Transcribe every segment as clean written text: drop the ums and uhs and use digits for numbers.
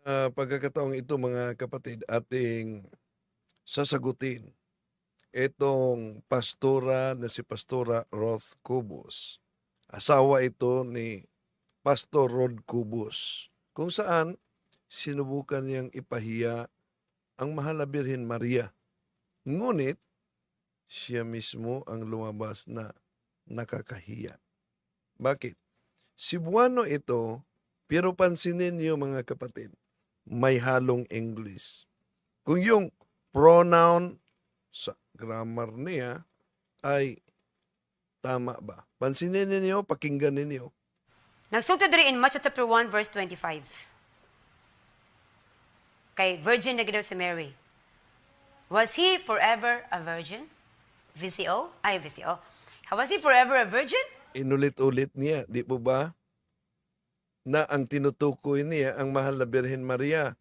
Pagkakataong ito mga kapatid, ating sasagutin itong pastora na si Pastora Roth Cubos. Asawa ito ni Pastor Rod Cubos, kung saan sinubukan niyang ipahiya ang Mahal na Birhen Maria. Ngunit siya mismo ang lumabas na nakakahiya. Bakit? Cebuano ito, pero pansinin niyo mga kapatid, may halong English. Kung yung pronoun sa grammar niya ay tama ba? Pansinin ninyo, pakinggan ninyo. Nagsulti diri in Matthew chapter 1 verse 25. Kay virgin na gid si Mary. Was he forever a virgin? VCO? Ay, VCO. Was he forever a virgin? Inulit-ulit niya, di po ba? Na ang tinutukoy niya ang Mahal na Birhen Maria.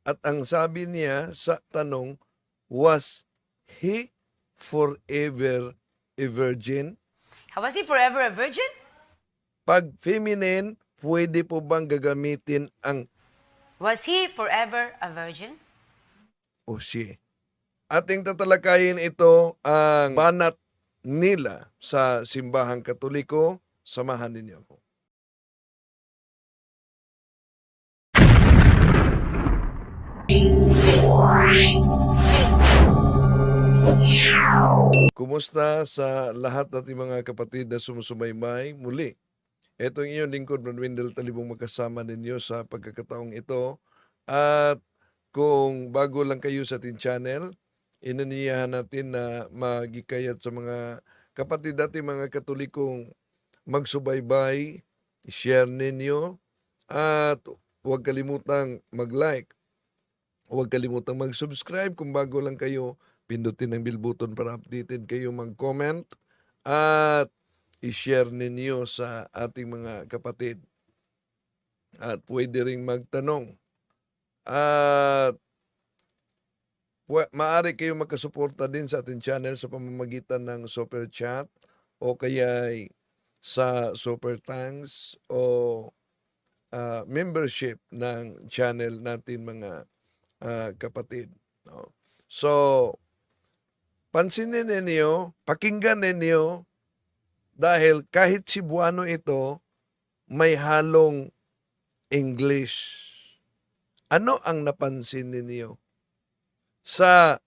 At ang sabi niya sa tanong, was he forever a virgin? Was he forever a virgin? Pag feminine, pwede po bang gagamitin ang Was he forever a virgin? o she? Ating tatalakayin ito ang banat nila sa simbahang Katoliko. Samahan ninyo ako. Kumusta sa lahat nating mga kapatid na sumusubaybay? Muli, ito ang inyong lingkod, Manuel Talibong, magkasama ninyo sa pagkakataong ito. At kung bago lang kayo sa ating channel, inaniyahan natin na magikayat sa mga kapatid natin, mga Katolikong magsubaybay, share ninyo, at huwag kalimutang mag-like. Huwag kalimutang mag-subscribe kung bago lang kayo. Pindutin ang bell button para updated kayo, mag-comment at i-share ninyo sa ating mga kapatid. At pwede ring magtanong. At maaari kayo makasuporta din sa ating channel sa pamamagitan ng Super Chat o kaya sa Super Thanks o membership ng channel natin, mga kapatid. No? So, pansinin ninyo, pakinggan ninyo, dahil kahit Cebuano ito, may halong English. Ano ang napansin ninyo sa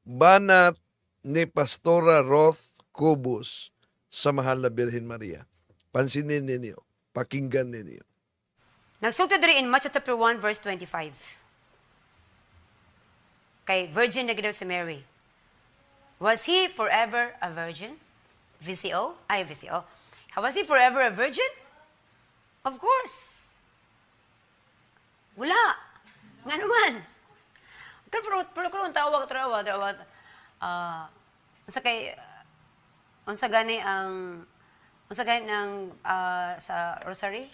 banat ni Pastora Roth Cubos sa Mahal na Birhen Maria? Pansinin ninyo, pakinggan ninyo. Nagsulti diri in Matthew chapter 1 verse 25. Kay virgin na gid si Mary. Was he forever a virgin? VCO? Ay, VCO. Was he forever a virgin? Of course. Wala. Nga naman. Pero kung tawag. Unsa gani ang sa rosary?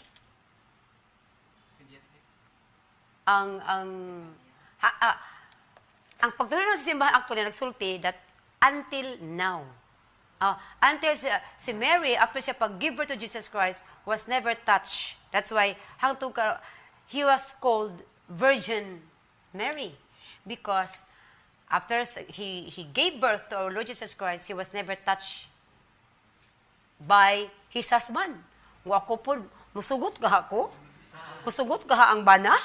Ang pagtuloy ng simbahan actually nagsulti that until now. Until si Mary, after siya pag-give birth to Jesus Christ, was never touched. That's why he was called Virgin Mary. Because after he gave birth to our Lord Jesus Christ, he was never touched by his husband. Wa ko po, musugot ka ako? Musugot ka ang bana?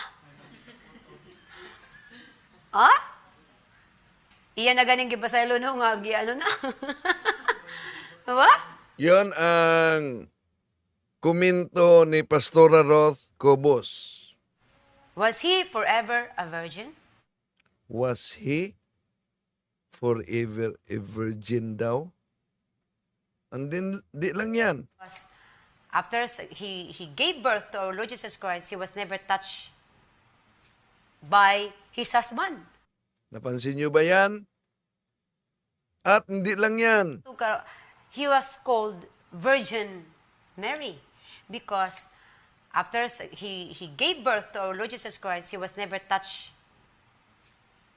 Iyan na ganing gipasaylo no nga ano na. Diba? Yon ang komento ni Pastora Roth Cubos. Was he forever a virgin? Was he forever a virgin daw? And then, di lang yan. After he gave birth to our Lord Jesus Christ, he was never touched by his husband. Napansin nyo ba yan? At hindi lang yan. He was called Virgin Mary because after he gave birth to our Lord Jesus Christ, he was never touched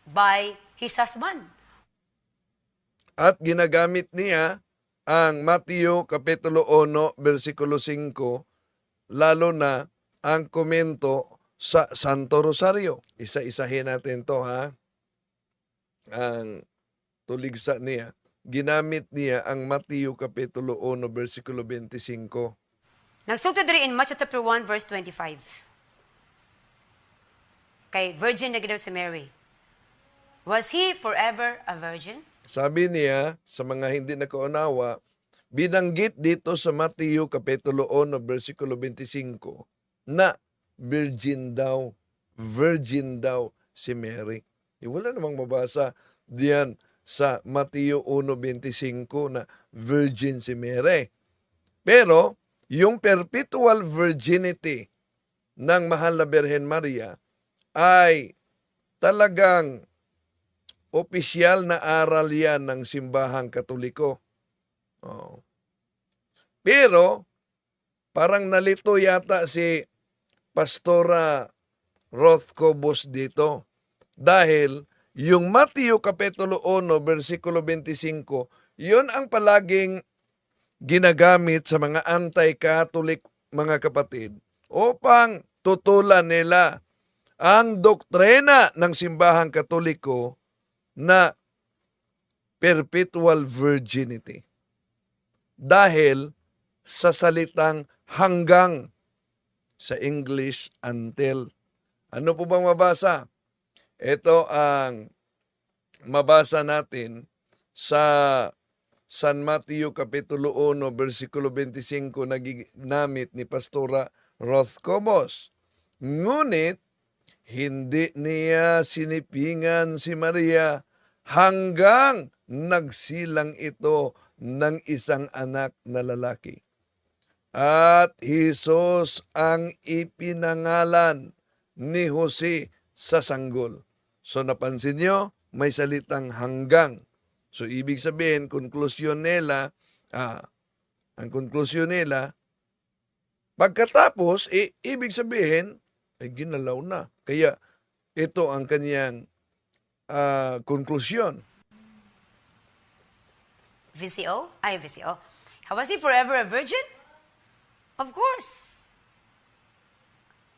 by his husband. At ginagamit niya ang Mateo Kapitulo 1, versikulo 5, lalo na ang komento sa Santo Rosario. Isa-isahin natin to ha. Ang tuligsa niya. Ginamit niya ang Mateo Kapitulo 1, versikulo 25. Nagsulti diri in Matthew chapter 1, verse 25. Kay virgin na gid daw si Mary. Was he forever a virgin? Sabi niya sa mga hindi nakaunawa, binanggit dito sa Mateo Kapitulo 1, versikulo 25 na virgin daw si Mary. Wala namang mabasa diyan sa Mateo 1:25 na virgin si Mary. Pero yung perpetual virginity ng mahal na Birhen Maria ay talagang opisyal na aral yan ng simbahang Katoliko. Oh. Pero parang nalito yata si Pastora Rothkobos dito. Dahil yung Mateo Kapitulo 1, versikulo 25, yun ang palaging ginagamit sa mga anti-Catholic mga kapatid upang tutulan nila ang doktrina ng simbahang Katoliko na perpetual virginity. Dahil sa salitang hanggang, sa English, until. Ano po bang mabasa? Ito ang mabasa natin sa San Mateo Kapitulo 1, versikulo 25 na ginamit ni Pastora Rothkobos. Ngunit, hindi niya sinipingan si Maria hanggang nagsilang ito ng isang anak na lalaki. At Jesus ang ipinangalan ni Jose sa sanggol. So napansin nyo, may salitang hanggang. So ibig sabihin, konklusyon nila, ang konklusyon nila, pagkatapos, ibig sabihin, ay ginalaw na. Kaya ito ang kaniyang konklusyon. VCO? Ay, VCO. Was he forever a virgin? Of course.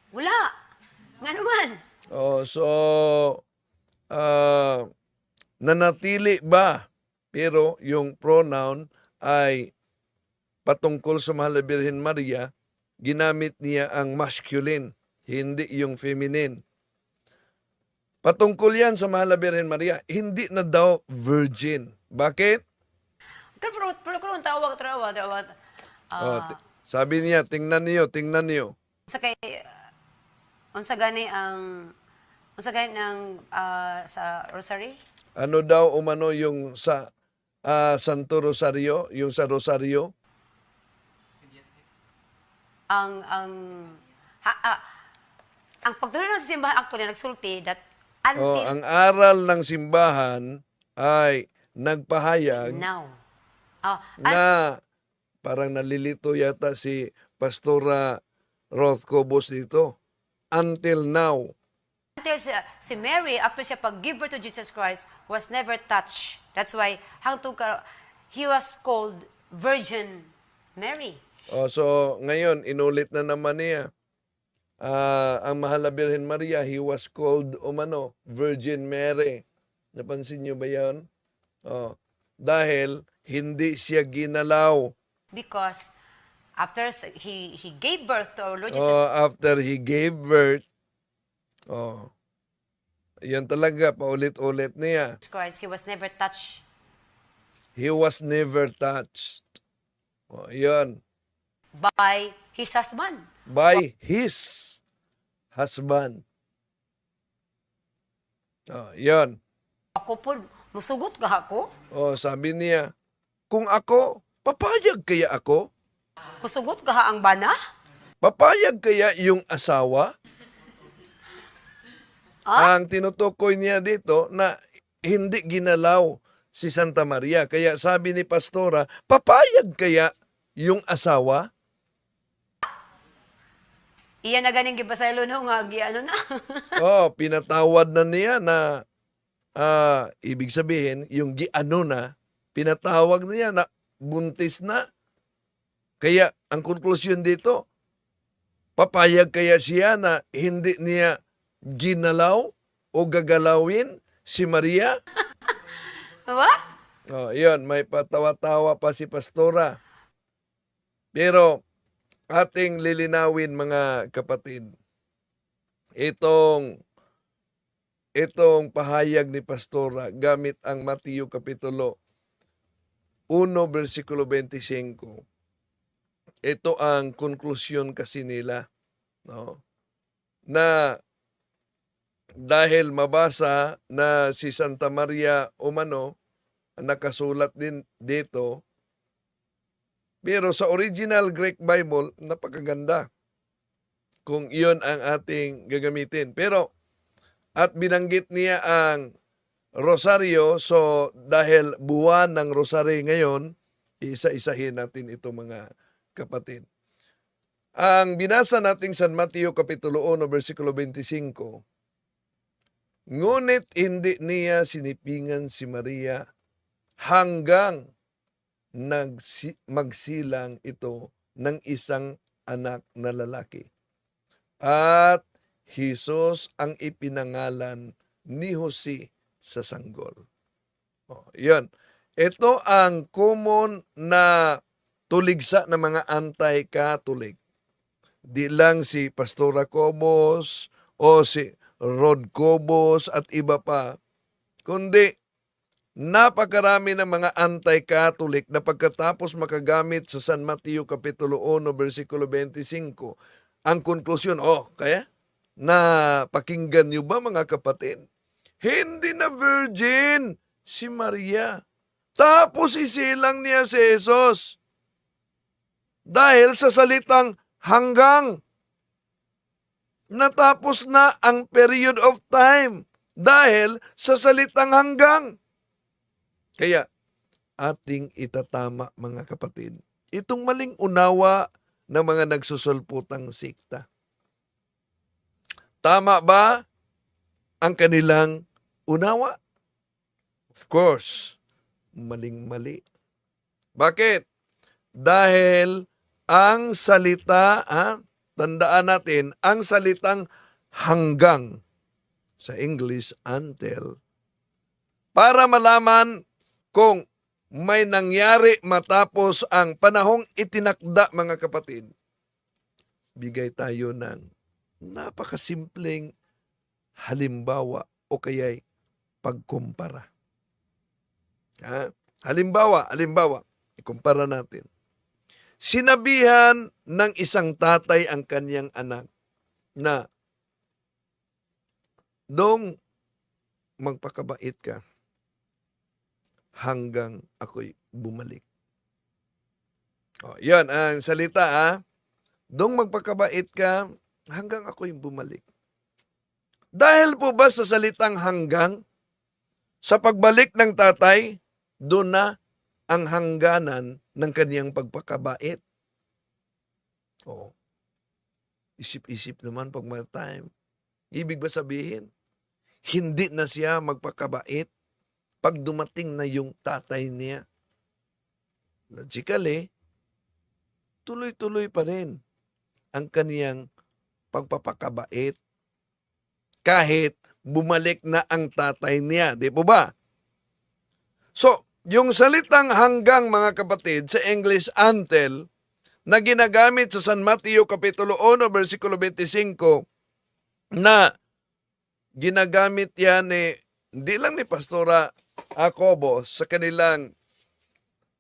Wala. Nga naman. So, nanatili ba? Pero yung pronoun ay patungkol sa Mahal na Birhen Maria, ginamit niya ang masculine, hindi yung feminine. Patungkol yan sa Mahal na Birhen Maria, hindi na daw virgin. Bakit? Pero kung tawag. Sabi niya, tingnan niyo. Sa kay, unsa gani ang sa rosary? Ano daw umano yung sa Santo Rosario, yung sa Rosario? Ang pagtuloy ng simbahan actually nagsulti that until Ang aral ng simbahan ay nagpahayag now. na parang nalilito yata si Pastora Rothkobos dito. Until now. Until si Mary, after siya pag-give birth to Jesus Christ, was never touched. That's why, he was called Virgin Mary. So, ngayon, inulit na naman niya. Ang Mahal na Birhen Maria, he was called, Virgin Mary. Napansin niyo ba yan? Dahil, hindi siya ginalaw. Because, after he gave birth to our Lord Jesus After he gave birth, yan talaga, paulit-ulit niya. Christ, he was never touched. He was never touched. Yan. By his husband. By his husband. Yan. Ako po, musugot ka ako? Sabi niya, kung ako, papayag kaya ako? Musugot ka ang bana? Papayag kaya yung asawa? Ang tinutukoy niya dito na hindi ginalaw si Santa Maria. Kaya sabi ni Pastora, papayag kaya yung asawa? Iyan na ganing gibasaylo no nga ano na. Pinatawad na niya na ibig sabihin, yung giano na, pinatawag niya na buntis na. Kaya ang konklusyon dito, Papayag kaya siya na hindi niya ginalaw o gagalawin si Maria? What? Oh, yun, may patawa-tawa pa si Pastora. Pero ating lilinawin mga kapatid, itong pahayag ni Pastora gamit ang Mateo Kapitulo 1, versikulo 25. Ito ang konklusyon kasi nila, no? Na dahil mabasa na si Santa Maria umano, nakasulat din dito, pero sa original Greek Bible, napakaganda kung iyon ang ating gagamitin. Pero, at binanggit niya ang rosaryo, so dahil buwan ng rosaryo ngayon, isa-isahin natin ito mga kapatid. Ang binasa nating San Mateo Kapitulo 1, versikulo 25, ngunit hindi niya sinipingan si Maria hanggang magsilang ito ng isang anak na lalaki. At Jesus ang ipinangalan ni Jose sa sanggol. Yan. Ito ang common na tuligsa ng mga anti-Catholic. Di lang si Pastora Cobos o si Rod Cobos at iba pa, kundi napakarami ng mga anti-Catholic na pagkatapos makagamit sa San Mateo Kapitulo 1, versikulo 25, ang konklusyon, kaya napakinggan niyo ba mga kapatid? Hindi na virgin si Maria. Tapos isilang niya si Jesus. Dahil sa salitang hanggang. Natapos na ang period of time dahil sa salitang hanggang. Kaya, ating itatama mga kapatid, itong maling unawa ng mga nagsusulputang sikta. Tama ba ang kanilang unawa? Of course, maling-mali. Bakit? Dahil ang salita, tandaan natin, ang salitang hanggang, sa English, until, para malaman kung may nangyari matapos ang panahong itinakda mga kapatid, bigay tayo ng napakasimpleng halimbawa o kaya'y pagkumpara. Halimbawa, ikumpara natin. Sinabihan ng isang tatay ang kanyang anak na, "Dong, magpakabait ka hanggang ako'y bumalik." Yan ang salita, "Dong, magpakabait ka hanggang ako'y bumalik." Dahil po ba sa salitang hanggang, sa pagbalik ng tatay, doon na ang hangganan ng kaniyang pagpakabait? Isip-isip naman pag may time. Ibig ba sabihin, hindi na siya magpakabait pag dumating na yung tatay niya? Logically, tuloy-tuloy pa rin ang kaniyang pagpapakabait kahit bumalik na ang tatay niya. Di po ba? So, yung salitang hanggang mga kapatid sa English until na ginagamit sa San Mateo Kapitulo 1, versikulo 25 na ginagamit yan hindi lang ni Pastora Acobo sa kanilang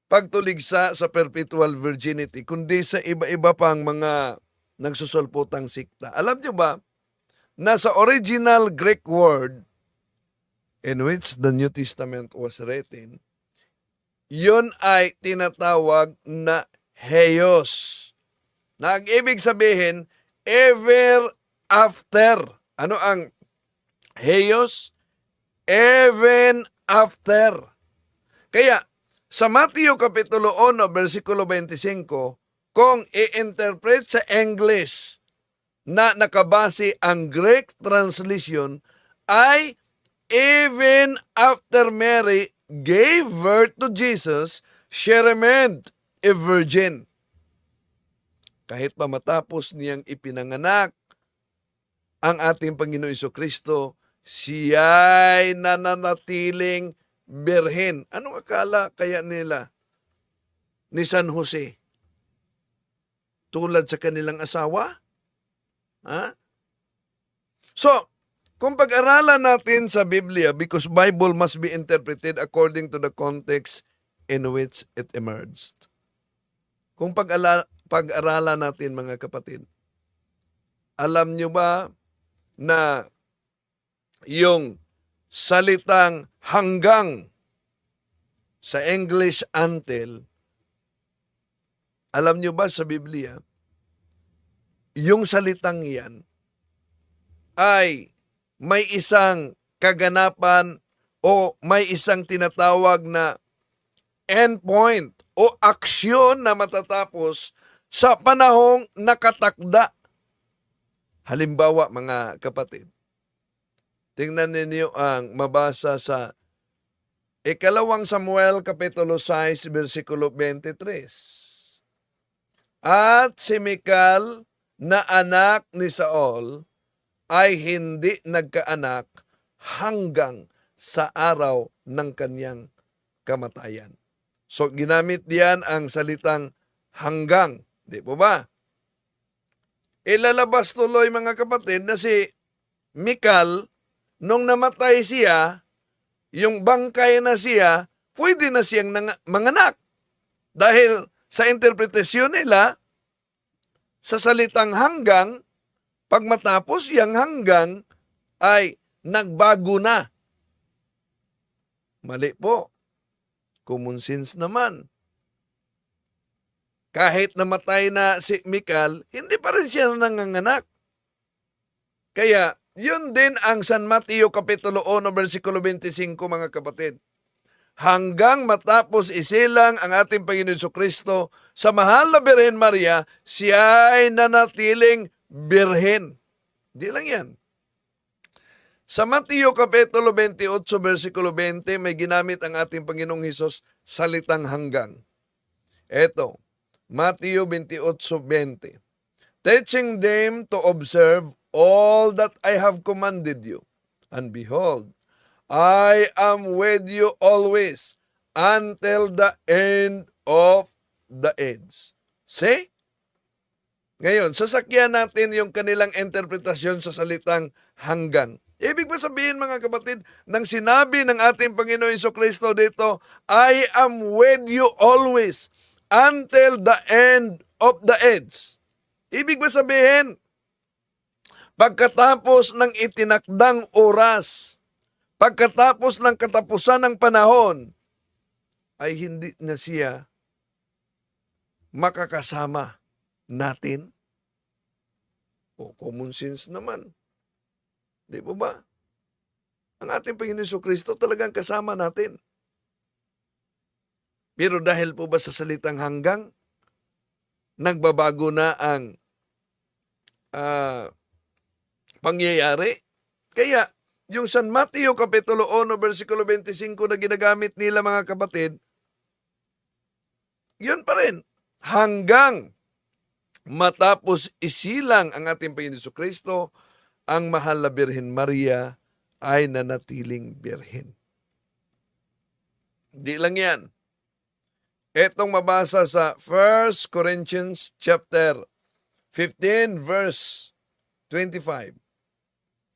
pagtuligsa sa perpetual virginity, kundi sa iba-iba pang mga nagsusulputang sikta. Alam niyo ba na sa original Greek word in which the New Testament was written, yun ay tinatawag na heos. Na ang ibig sabihin, ever after. Ano ang heos? Even after. Kaya, sa Mateo Kapitulo 1, versikulo 25, kung i-interpret sa English na nakabase ang Greek translation ay even after Mary gave birth to Jesus, she remained a virgin. kahit pa matapos niyang ipinanganak ang ating Panginoon Jesucristo, siya'y nananatiling birhen. Anong akala kaya nila ni San Jose? Tulad sa kanilang asawa? Ha? So, kung pag-aralan natin sa Biblia, because Bible must be interpreted according to the context in which it emerged. Kung pag-aralan natin, mga kapatid, alam nyo ba na yung salitang hanggang sa English until, alam nyo ba sa Biblia, yung salitang yan ay may isang kaganapan o may isang tinatawag na endpoint o aksyon na matatapos sa panahong nakatakda. Halimbawa, mga kapatid, tingnan ninyo ang mabasa sa Ikalawang Samuel Kapitulo 6, versikulo 23. At si Mikal na anak ni Saul ay hindi nagkaanak hanggang sa araw ng kanyang kamatayan. So, ginamit diyan ang salitang hanggang. Di po ba? Ilalabas tuloy, mga kapatid, na si Mikal, nung namatay siya, yung bangkay na siya, pwede na siyang manganak. Dahil sa interpretasyon nila, sa salitang hanggang, pag matapos yung hanggang, ay nagbago na. Mali po. Common sense naman. Kahit namatay na si Mikal, hindi pa rin siya nanganganak. Kaya, yun din ang San Mateo Kapitulo 1, versikulo 25, mga kapatid. Hanggang matapos isilang ang ating Panginoon Jesucristo sa mahal na Birhen Maria, siya ay nanatiling birhen. Di lang yan. Sa Mateo Kapitulo 28, versikulo 20, may ginamit ang ating Panginoong Hesus salitang hanggang. Eto, Mateo 28:20. Teaching them to observe all that I have commanded you. And behold, I am with you always until the end of the age. See? Ngayon, sasakyan natin yung kanilang interpretasyon sa salitang hanggang. Ibig ba sabihin, mga kapatid, nang sinabi ng ating Panginoon Jesucristo dito, I am with you always until the end of the age. Ibig ba sabihin, pagkatapos ng itinakdang oras, pagkatapos ng katapusan ng panahon, ay hindi na siya makakasama natin? O common sense naman. Di po ba? Ang ating Panginoon Jesucristo talagang kasama natin. Pero dahil po ba sa salitang hanggang, nagbabago na ang pangyayari? Kaya, yung San Mateo Kapitulo 1, versikulo 25 na ginagamit nila, mga kapatid, yun pa rin. Hanggang matapos isilang ang ating Panginoon Jesucristo, ang mahal na Birhen Maria ay nanatiling birhen. Di lang yan. Etong mabasa sa 1 Corinthians chapter 15, verse 25.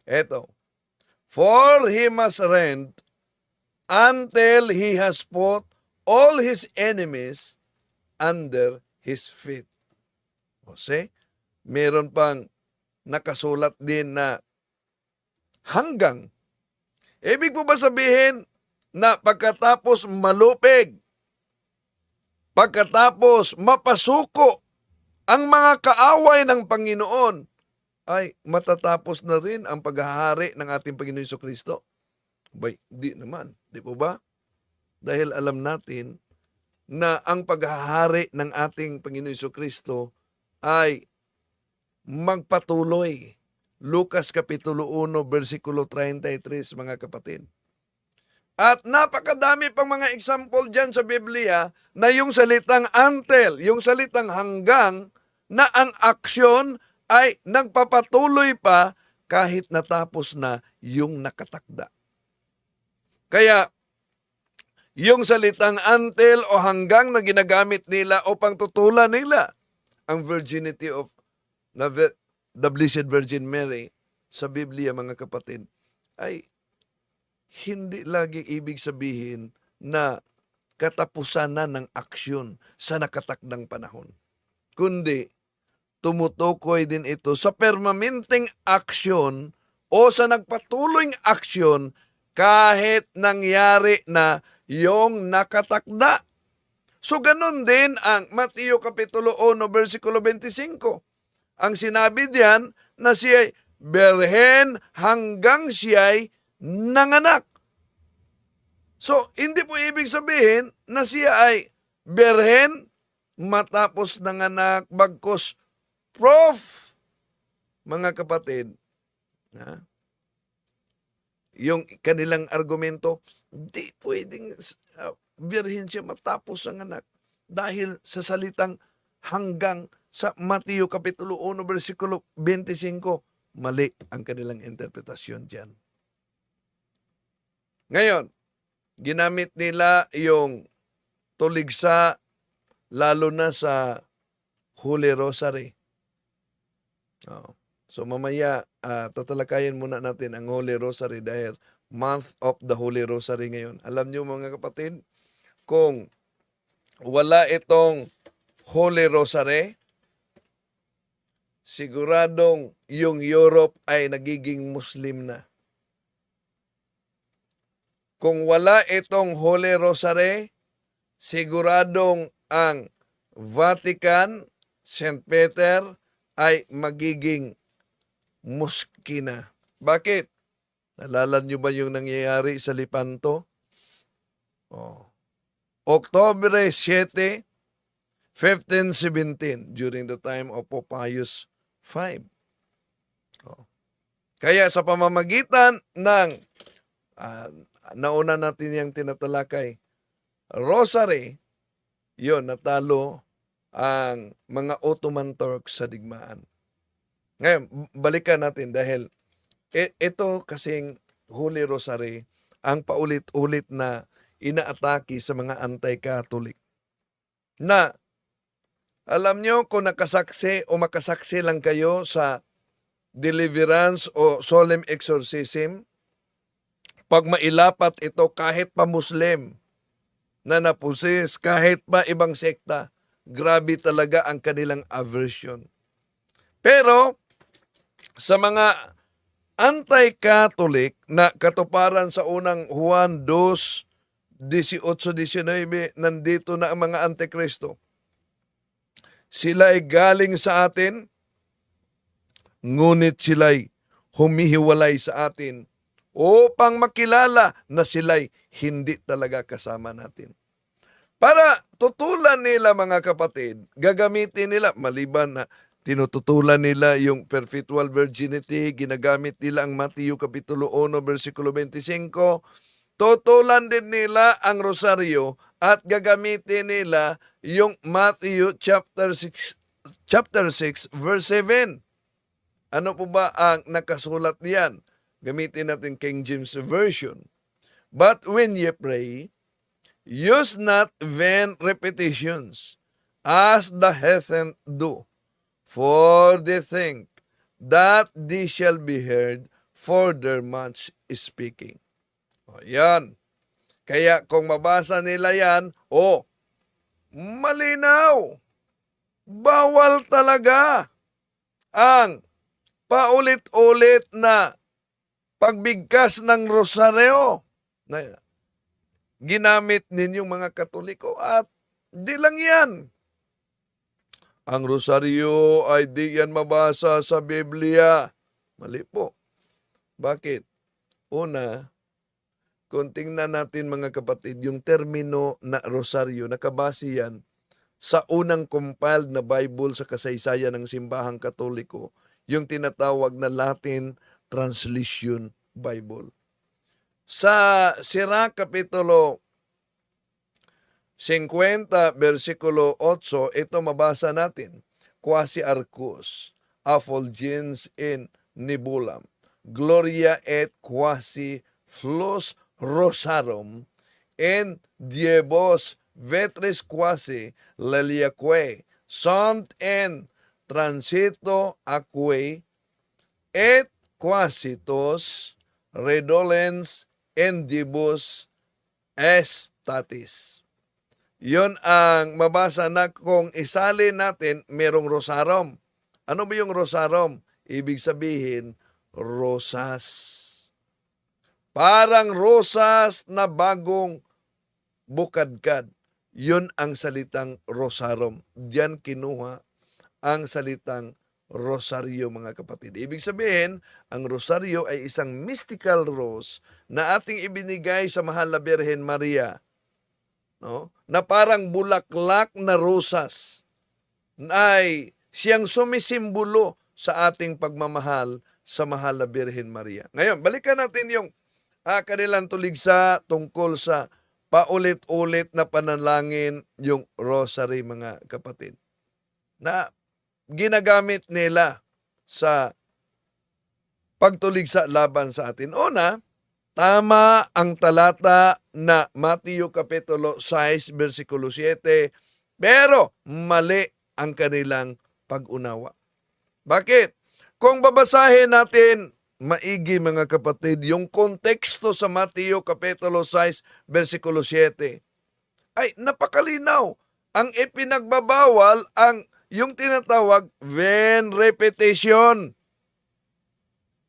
Eto. For he must reign until he has put all his enemies under his feet. O see, meron pang nakasulat din na hanggang. Ibig po ba sabihin na pagkatapos malupig, pagkatapos mapasuko ang mga kaaway ng Panginoon, ay matatapos na rin ang paghahari ng ating Panginoon Jesucristo? Bay, di naman. Di po ba? Dahil alam natin na ang paghahari ng ating Panginoon Jesucristo ay magpatuloy. Lucas Kapitulo 1, versikulo 33, mga kapatid. At napakadami pang mga example dyan sa Biblia na yung salitang until, yung salitang hanggang, na ang aksyon ay nagpapatuloy pa kahit natapos na yung nakatakda. Kaya, yung salitang until o hanggang na ginagamit nila upang tutulan nila ang virginity of the Blessed Virgin Mary sa Biblia, mga kapatid, ay hindi lagi ibig sabihin na katapusan na ng aksyon sa nakatakdang panahon. Kundi, tumutukoy din ito sa permanenteng aksyon o sa nagpatuloyng aksyon kahit nangyari na yung nakatakda. So ganun din ang Mateo Kapitulo 1, versikulo 25. Ang sinabi diyan na siya'y berhen hanggang siya'y nanganak. So, hindi po ibig sabihin na siya ay berhen matapos nanganak, bagkus mga kapatid, yung kanilang argumento, hindi pwedeng birhen siya matapos nanganak dahil sa salitang hanggang sa Mateo Kapitulo 1, versikulo 25, mali ang kanilang interpretasyon diyan. Ngayon, ginamit nila yung tuligsa lalo na sa Holy Rosary. So mamaya, tatalakayin muna natin ang Holy Rosary dahil month of the Holy Rosary ngayon. Alam niyo mga kapatid, kung wala itong Holy Rosary, siguradong yung Europe ay nagiging Muslim na. Kung wala itong Holy Rosary, siguradong ang Vatican, St. Peter, ay magiging mosque na. Bakit? Nalala niyo ba yung nangyayari sa Lepanto? October 7, 1517, during the time of Pope Pius V. Kaya sa pamamagitan ng nauna natin yung tinatalakay, Rosary, yon natalo ang mga Ottoman Turks sa digmaan. Ngayon, balikan natin dahil ito kasing Holy Rosary ang paulit-ulit na inaatake sa mga anti-Catholic. Na, alam nyo kung nakasaksi o makasaksi lang kayo sa deliverance o solemn exorcism, pag mailapat ito kahit pa Muslim na napusis, kahit pa ibang sekta, grabe talaga ang kanilang aversion. Pero sa mga anti-Catholic na katuparan sa unang Juan 2:18-19, nandito na ang mga antikristo. Sila ay galing sa atin, ngunit sila'y humihiwalay sa atin upang makilala na sila'y hindi talaga kasama natin. Para tutulan nila mga kapatid, gagamitin nila, maliban na tinututulan nila yung perpetual virginity, ginagamit nila ang Mateo Kapitulo 1, versikulo 25, tutulan din nila ang rosaryo at gagamitin nila yung Matthew chapter 6, verse 7. Ano po ba ang nakasulat niyan? Gamitin natin King James Version. But when ye pray, use not vain repetitions, as the heathen do, for they think that they shall be heard for their much speaking. Yan. Kaya kung mabasa nila yan, malinaw. Bawal talaga ang paulit-ulit na pagbigkas ng rosaryo na ginamit ninyong mga Katoliko, at di lang yan. Ang rosaryo ay di yan mabasa sa Biblia. Mali po. Bakit? Una, kung tingnan natin mga kapatid, yung termino na rosaryo, nakabase yan sa unang compiled na Bible sa kasaysayan ng simbahang Katoliko, yung tinatawag na Latin Translation Bible. Sa Sira Kapitulo 50, versikulo 8, ito mabasa natin. quasi arcus, effulgens in nebulam, gloria et quasi flus rosarum, en diebos vetris quasi leliaque, sunt en transito aquae, et quasitos redolens en dibus estatis. Yun ang mabasa na kung isali natin, merong rosarum. Ano ba yung rosarum? Ibig sabihin, rosas. Parang rosas na bagong bukadkad. Yun ang salitang rosarum. Diyan kinuha ang salitang rosaryo, mga kapatid. Ibig sabihin, ang rosaryo ay isang mystical rose na ating ibinigay sa mahal na Birhen Maria, no? Na parang bulaklak na rosas, ay siyang sumisimbolo sa ating pagmamahal sa mahal na Birhen Maria. Ngayon, balikan natin yung kanilang tuligsa tungkol sa paulit-ulit na panalangin, yung rosary, mga kapatid, na ginagamit nila sa pagtuligsa laban sa atin. Una, tama ang talata na Mateo Kapitulo 6, versikulo 7, pero mali ang kanilang pag-unawa. Bakit? Kung babasahin natin maigi, mga kapatid, yung konteksto sa Mateo Kapitulo 6, versikulo 7, ay napakalinaw. Ang ipinagbabawal ang yung tinatawag vain repetition.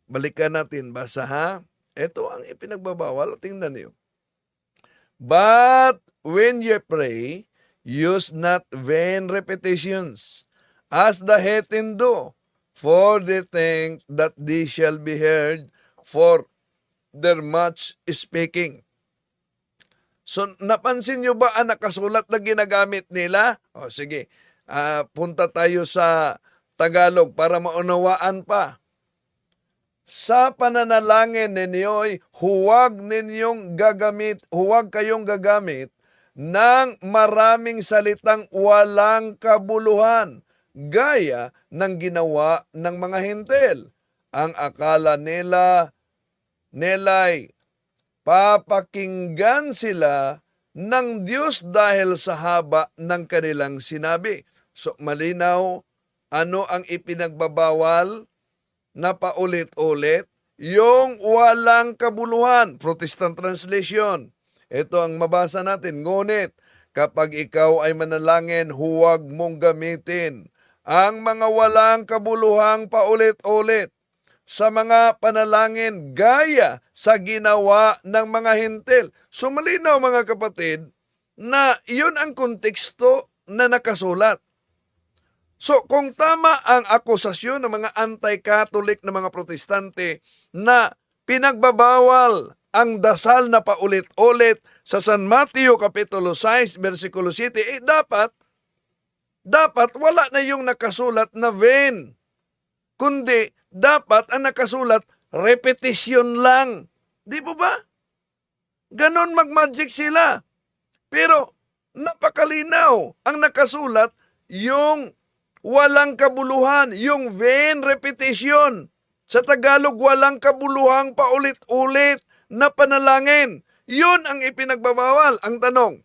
Balikan natin, basa ha. Ito ang ipinagbabawal. Tingnan niyo. But when ye pray, use not vain repetitions, as the heathen do, for they think that they shall be heard for their much speaking. So, napansin nyo ba ang nakasulat na ginagamit nila? O, sige. Punta tayo sa Tagalog para maunawaan pa. Sa pananalangin ninyo'y huwag kayong gagamit ng maraming salitang walang kabuluhan, gaya ng ginawa ng mga hintil. Ang akala nila'y papakinggan sila ng Diyos dahil sa haba ng kanilang sinabi. So, malinaw, ano ang ipinagbabawal na paulit-ulit? Yung walang kabuluhan. Protestant translation. Ito ang mabasa natin. Ngunit, kapag ikaw ay manalangin, huwag mong gamitin ang mga walang kabuluhang paulit-ulit sa mga panalangin gaya sa ginawa ng mga hintil. So, malinaw, mga kapatid, na yun ang konteksto na nakasulat. So, kung tama ang akusasyon ng mga anti-Catholic na mga protestante na pinagbabawal ang dasal na paulit-ulit sa San Mateo Kapitulo 6, versikulo 7, dapat wala na yung nakasulat na vain. Kundi, dapat ang nakasulat, repetition lang. Di po ba? Ganon mag-magic sila. Pero, napakalinaw ang nakasulat, yung walang kabuluhan, yung vain repetition. Sa Tagalog, walang kabuluhang paulit-ulit na panalangin. Yun ang ipinagbabawal. Ang tanong,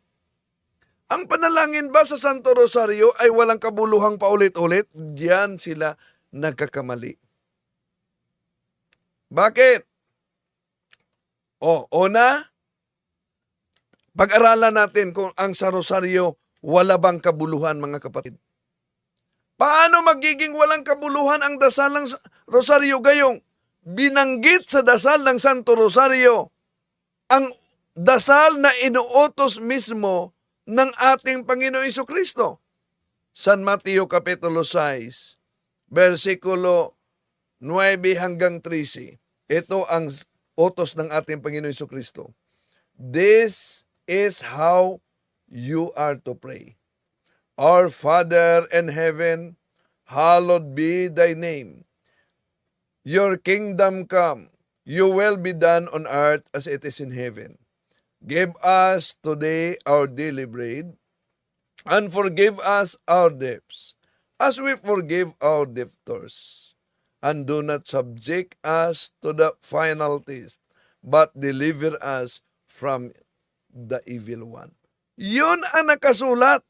ang panalangin ba sa Santo Rosario ay walang kabuluhang paulit-ulit? Diyan sila nagkakamali. Bakit? Una, pag-aralan natin kung ang sa Rosario wala bang kabuluhan, mga kapatid. Paano magiging walang kabuluhan ang dasal ng Rosario? Gayong binanggit sa dasal ng Santo Rosario ang dasal na inuutos mismo ng ating Panginoong Jesucristo. San Mateo Kapitulo 6, versikulo 9 hanggang 13. Ito ang utos ng ating Panginoong Jesucristo. This is how you are to pray. Our Father in heaven, hallowed be thy name. Your kingdom come, your will be done on earth as it is in heaven. Give us today our daily bread, and forgive us our debts, as we forgive our debtors. And do not subject us to the final test, but deliver us from the evil one. Yun ang nakasulat.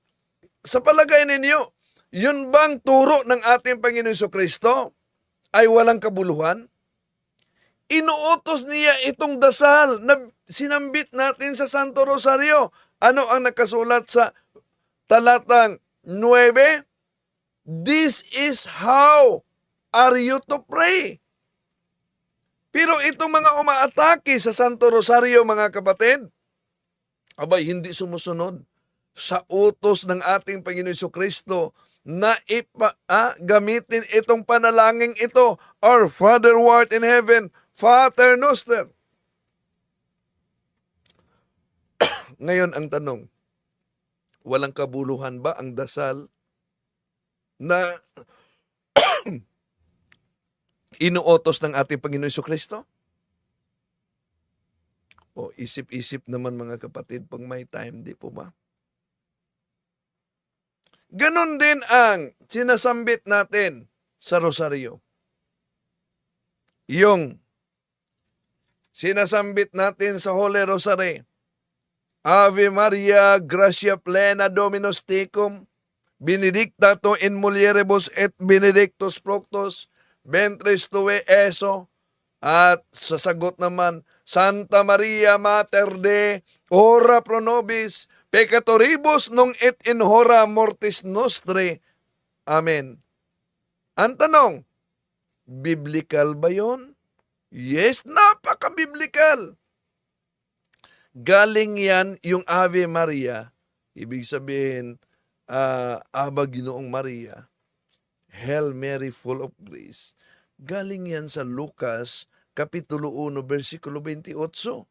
Sa palagay ninyo, yun bang turo ng ating Panginoon Jesucristo ay walang kabuluhan? Inuutos niya itong dasal na sinambit natin sa Santo Rosario. Ano ang nakasulat sa talatang 9? This is how are you to pray. Pero itong mga umaatake sa Santo Rosario, mga kapatid, abay, hindi sumusunod sa utos ng ating Panginoon Jesucristo na gamitin itong panalangin ito, Our Father who art in heaven, Pater Noster. Ngayon ang tanong, walang kabuluhan ba ang dasal na inuutos ng ating Panginoon Jesucristo? O isip-isip naman mga kapatid pag may time, di po ba? Ganon din ang sinasambit natin sa Rosario. Yung sinasambit natin sa Holy Rosary, Ave Maria, gratia plena, Dominus tecum, benedicta tu in mulieribus et benedictus fructus ventris tui, Eso. At sasagot naman, Santa Maria Mater Dei, ora pro nobis peccatoribus nunc et in hora mortis nostri. Amen. Ang tanong, biblical ba yun? Yes, napaka-biblical. Galing yan yung Ave Maria, ibig sabihin, Aba Ginoong Maria, Hail Mary full of grace. Galing yan sa Lucas, Kapitulo 1, versikulo 28.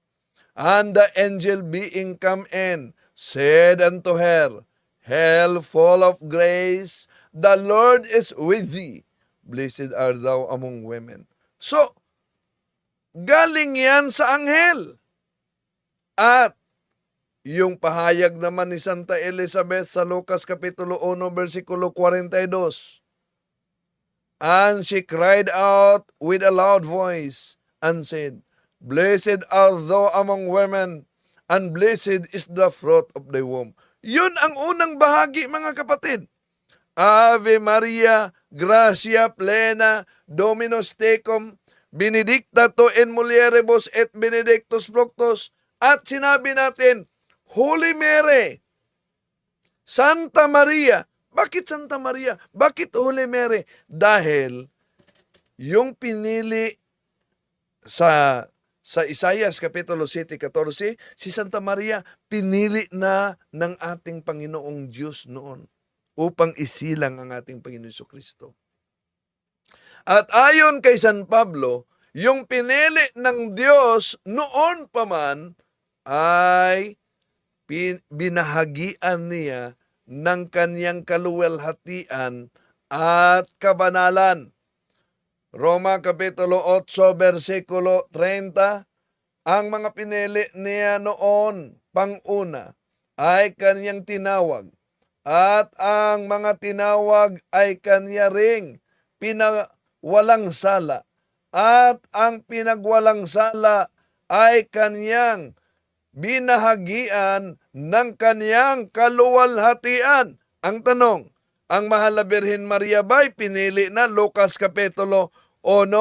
And the angel being come in, said unto her, Hail full of grace, the Lord is with thee. Blessed art thou among women. So, galing yan sa anghel. At yung pahayag naman ni Santa Elizabeth sa Lucas Kapitulo 1, versikulo 42. And she cried out with a loud voice and said, Blessed art thou among women, and blessed is the fruit of thy womb. Yun ang unang bahagi, mga kapatid. Ave Maria, gratia plena, Dominus tecum, benedicta tu in mulieribus et benedictus fructus. At sinabi natin, Holy Mary, Santa Maria. Bakit Santa Maria? Bakit Holy Mary? Dahil yung pinili sa Isaias Kapitulo 7:14, si Santa Maria pinili na ng ating Panginoong Diyos noon upang isilang ang ating Panginoon Jesucristo. At ayon kay San Pablo, yung pinili ng Diyos noon pa man ay binahagian niya ng kanyang kaluwalhatian at kabanalan. Roma Kapitulo 8, versikulo 30, ang mga pinili niya noon, panguna, ay kanyang tinawag, at ang mga tinawag ay kanya ring pinawalang sala, at ang pinagwalang sala ay kanyang binahagian ng kanyang kaluwalhatian. Ang tanong, ang Mahal na Birhen Maria ba'y pinili na? Lucas Kapitulo 1,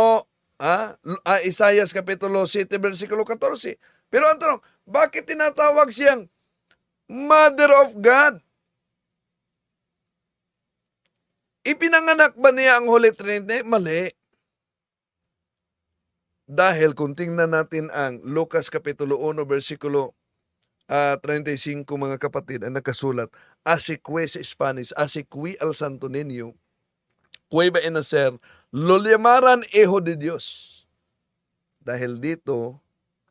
Isaias Kapitulo 7, versikulo 14. Pero ang tanong, bakit tinatawag siyang Mother of God? Ipinanganak ba niya ang Holy Trinity? Mali. Dahil kung tingnan natin ang Lucas Kapitulo 1, versikulo 35, mga kapatid, ang nakasulat, Asique sa Spanish, Asique al Santo Niño, Cueva en nacer, lo llamaran Hijo de Dios. Dahil dito,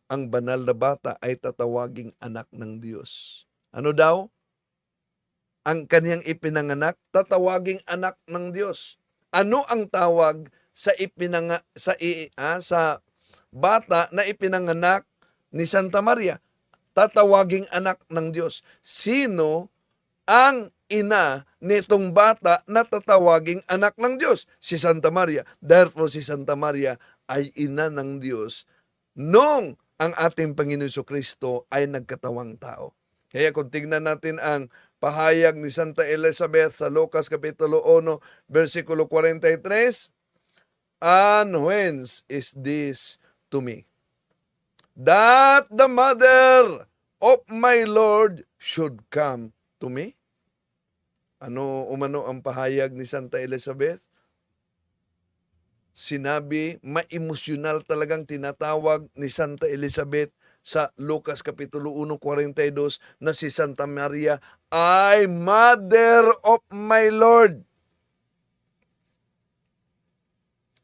ang banal na bata ay tatawaging anak ng Diyos. Ano daw? Ang kanyang ipinanganak, tatawaging anak ng Diyos. Ano ang tawag sa bata na ipinanganak ni Santa Maria? Tatawaging anak ng Diyos. Sino ang ina nitong bata na tatawaging anak ng Diyos, si Santa Maria. Therefore, si Santa Maria ay ina ng Diyos nung ang ating Panginoon Jesucristo ay nagkatawang tao. Kaya kung tignan natin ang pahayag ni Santa Elizabeth sa Lucas Kapitulo 1, versikulo 43, "And whence is this to me, that the mother of my Lord should come to me?" Ano umano ang pahayag ni Santa Elizabeth? Sinabi, ma-emosyonal talagang tinatawag ni Santa Elizabeth sa Lucas Kapitulo 1:42 na si Santa Maria ay Mother of my Lord.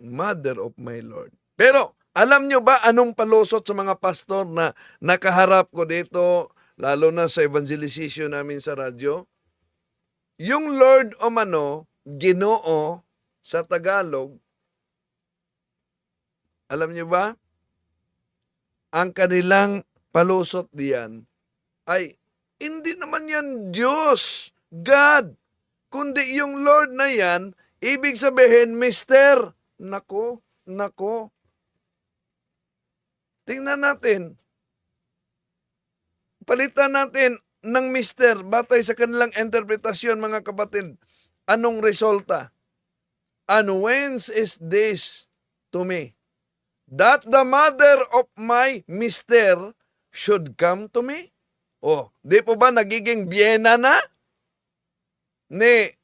Mother of my Lord. Pero, alam nyo ba anong palusot sa mga pastor na nakaharap ko dito, lalo na sa evangelization namin sa radyo? Yung Lord o mano, Ginoo sa Tagalog, alam niyo ba? Ang kanilang palusot diyan ay hindi naman yan Diyos, God, kundi yung Lord na yan, ibig sabihin, Mister. Nako. Tingnan natin. Palitan natin ng Mister, batay sa kanilang interpretasyon, mga kapatid. Anong resulta? "And whence is this to me, that the mother of my Mister should come to me?" Oh, di po ba nagiging biyena na ni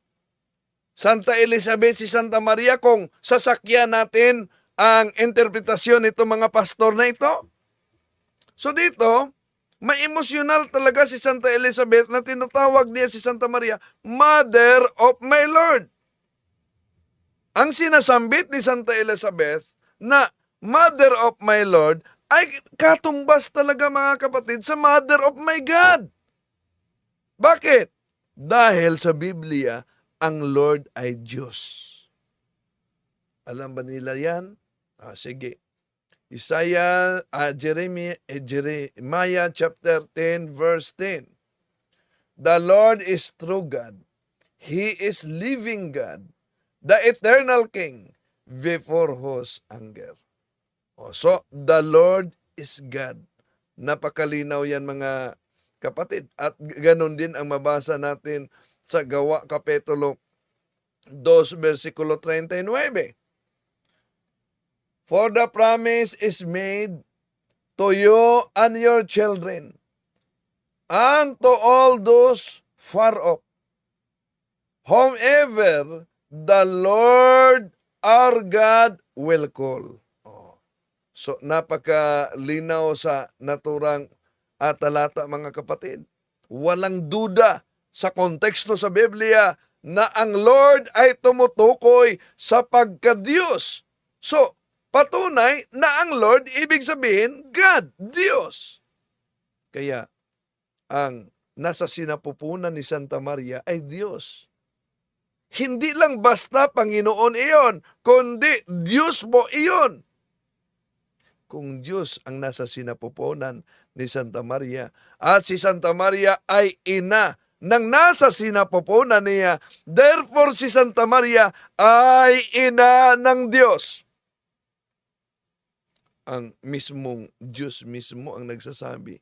Santa Elizabeth si Santa Maria kung sasakyan natin ang interpretasyon nito mga pastor na ito? So dito, may emosyonal talaga si Santa Elizabeth na tinatawag niya si Santa Maria, Mother of my Lord. Ang sinasambit ni Santa Elizabeth na Mother of my Lord ay katumbas talaga, mga kapatid, sa Mother of my God. Bakit? Dahil sa Biblia, ang Lord ay Diyos. Alam ba nila yan? Sige. Jeremiah chapter 10 verse 10. "The Lord is true God. He is living God, the eternal King, before whose anger." So, the Lord is God. Napakalinaw yan, mga kapatid. At ganon din ang mabasa natin sa Gawa Kapitulo 2, versikulo 39. "For the promise is made to you and your children, and to all those far off, whomever the Lord our God will call." So, napakalinaw sa naturang talata, mga kapatid. Walang duda sa konteksto sa Biblia na ang Lord ay tumutukoy sa pagka-Diyos. So, patunay na ang Lord, ibig sabihin, God, Diyos. Kaya, ang nasa sinapupunan ni Santa Maria ay Diyos. Hindi lang basta Panginoon iyon, kundi Diyos mo iyon. Kung Diyos ang nasa sinapupunan ni Santa Maria, at si Santa Maria ay ina ng nasa sinapupunan niya, therefore si Santa Maria ay ina ng Diyos. Ang mismong Diyos mismo ang nagsasabi,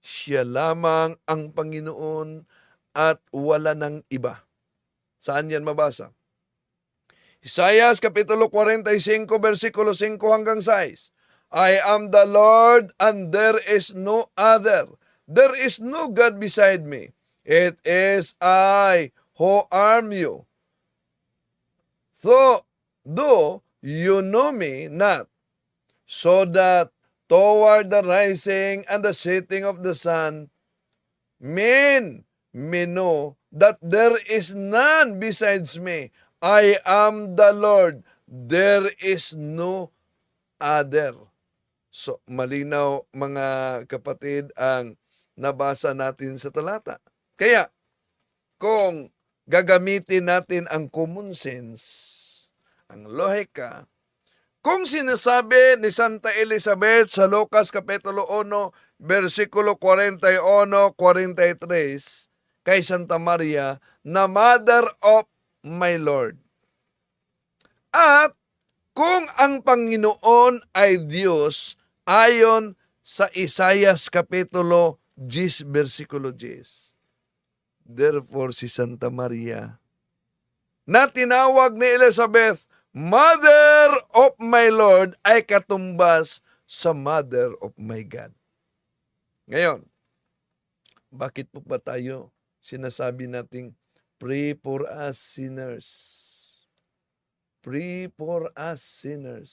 siya lamang ang Panginoon at wala ng iba. Saan yan mabasa? Isaiah Kapitulo 45, versikulo 5 hanggang 6. "I am the Lord and there is no other. There is no God beside me. It is I who arm you. Though you know me not, so that toward the rising and the setting of the sun, men may know that there is none besides me. I am the Lord. There is no other." So, malinaw, mga kapatid, ang nabasa natin sa talata. Kaya, kung gagamitin natin ang common sense, ang lohika, kung sinasabi ni Santa Elizabeth sa Lucas Kapitulo 1, versikulo 41, 43, kay Santa Maria na Mother of my Lord. At kung ang Panginoon ay Diyos, ayon sa Isaias Kapitulo 10, versikulo 10. Therefore, si Santa Maria, na tinawag ni Elizabeth, Mother of my Lord, ay katumbas sa Mother of my God. Ngayon, bakit po ba tayo sinasabi nating pray for us sinners? Pray for us sinners,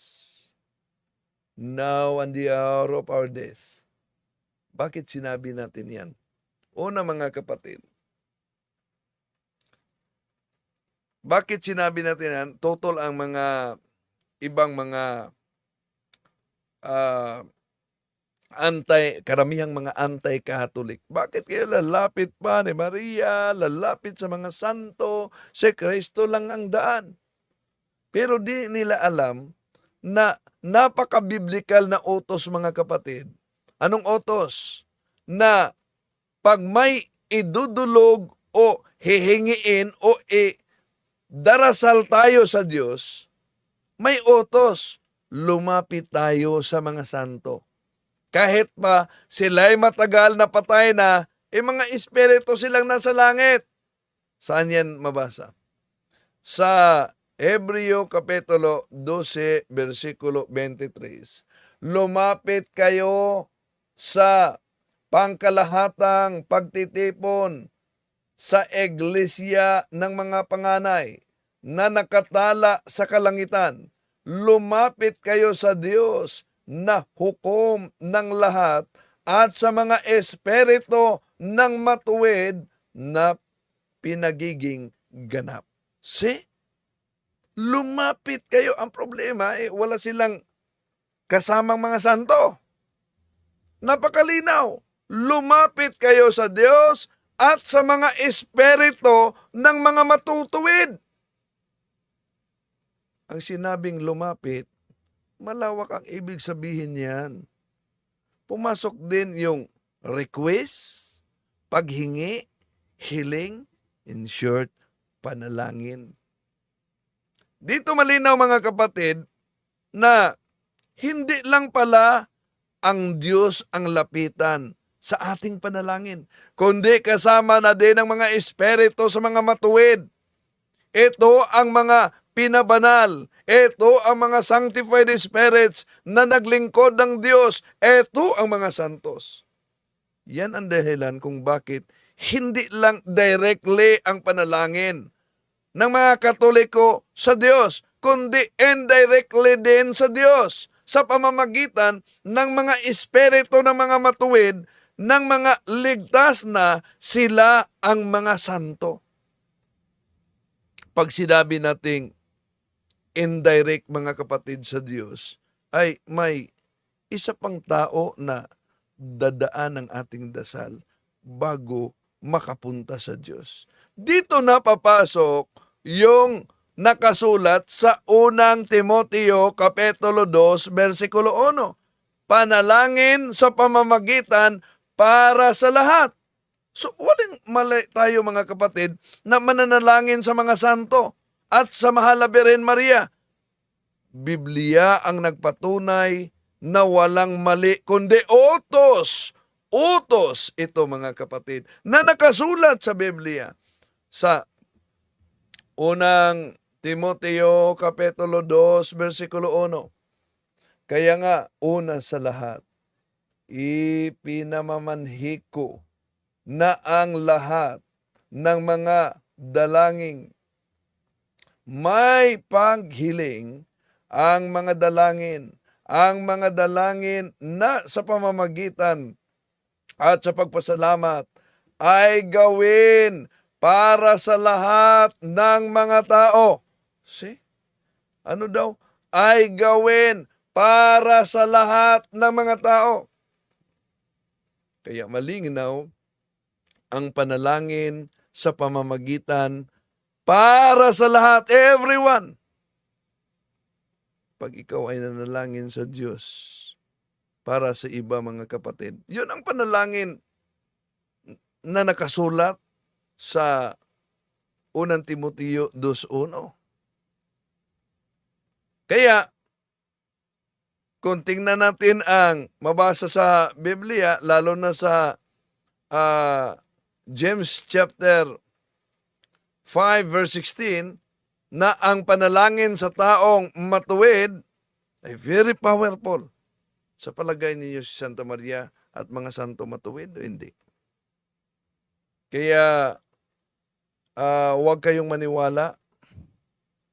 now and the hour of our death. Bakit sinabi natin yan? Una mga kapatid, bakit sinabi natin yan? Total ang mga ibang mga karamihang mga anti-Catholic. Bakit kayo lalapit pa ni Maria, lalapit sa mga santo, si Kristo lang ang daan? Pero di nila alam na napaka-biblical na utos mga kapatid. Anong utos? Na pag may idudulog o hihingiin o darasal tayo sa Diyos, may utos. Lumapit tayo sa mga santo. Kahit pa sila'y matagal na patay na, mga espiritu silang nasa langit. Saan yan mabasa? Sa Hebreo Kapitulo 12, versikulo 23. Lumapit kayo sa pangkalahatang pagtitipon sa iglesia ng mga panganay na nakatala sa kalangitan. Lumapit kayo sa Diyos na hukom ng lahat at sa mga espiritu ng matuwid na pinagiging ganap. See? Lumapit kayo. Ang problema, wala silang kasamang mga santo. Napakalinaw. Lumapit kayo sa Diyos at sa mga espiritu ng mga matutuwid. Ang sinabing lumapit, malawak ang ibig sabihin niyan. Pumasok din yung request, paghingi, hiling, in short, panalangin. Dito malinaw mga kapatid na hindi lang pala ang Diyos ang lapitan sa ating panalangin, kundi kasama na din ang mga espiritu sa mga matuwid. Ito ang mga pinabanal. Ito ang mga sanctified spirits na naglingkod ng Diyos. Ito ang mga santos. Yan ang dahilan kung bakit hindi lang directly ang panalangin ng mga Katoliko sa Diyos, kundi indirectly din sa Diyos sa pamamagitan ng mga espiritu ng mga matuwid, ng mga ligtas na sila ang mga santo. Pag sinabi nating indirect mga kapatid sa Diyos, ay may isa pang tao na dadaan ng ating dasal bago makapunta sa Diyos. Dito na papasok yung nakasulat sa unang Timoteo Kapitulo 2, versikulo 1. Panalangin sa pamamagitan para sa lahat. So, walang mali tayo mga kapatid na mananalangin sa mga santo at sa Mahal na Birhen Maria. Biblia ang nagpatunay na walang mali, kundi utos. Utos ito mga kapatid na nakasulat sa Biblia. Sa unang Timoteo Kapitulo 2, versikulo 1. Kaya nga, una sa lahat, ipinamamanhik ko na ang lahat ng mga dalangin may paghiling, ang mga dalangin na sa pamamagitan at sa pagpasalamat ay gawin para sa lahat ng mga tao. See? Ano daw? Ay gawin para sa lahat ng mga tao. Kaya malinaw ang panalangin sa pamamagitan para sa lahat, everyone. Pag ikaw ay nanalangin sa Diyos para sa iba mga kapatid, yun ang panalangin na nakasulat sa unang Timoteo 2:1. Kaya, kung tingnan natin ang mabasa sa Biblia, lalo na sa James chapter 5 verse 16, na ang panalangin sa taong matuwid ay very powerful. Sa palagay ninyo si Santa Maria at mga santo matuwid o hindi? Kaya huwag kayong maniwala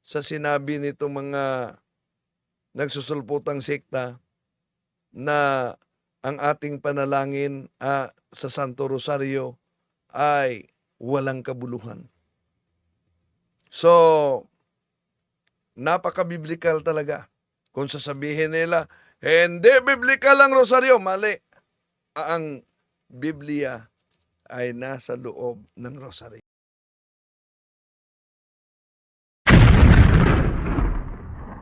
sa sinabi nitong mga nagsusulputang sekta na ang ating panalangin sa Santo Rosario ay walang kabuluhan. So, napaka-biblical talaga. Kung sasabihin nila, hindi biblical ang Rosario, mali. Ang Biblia ay nasa loob ng Rosario.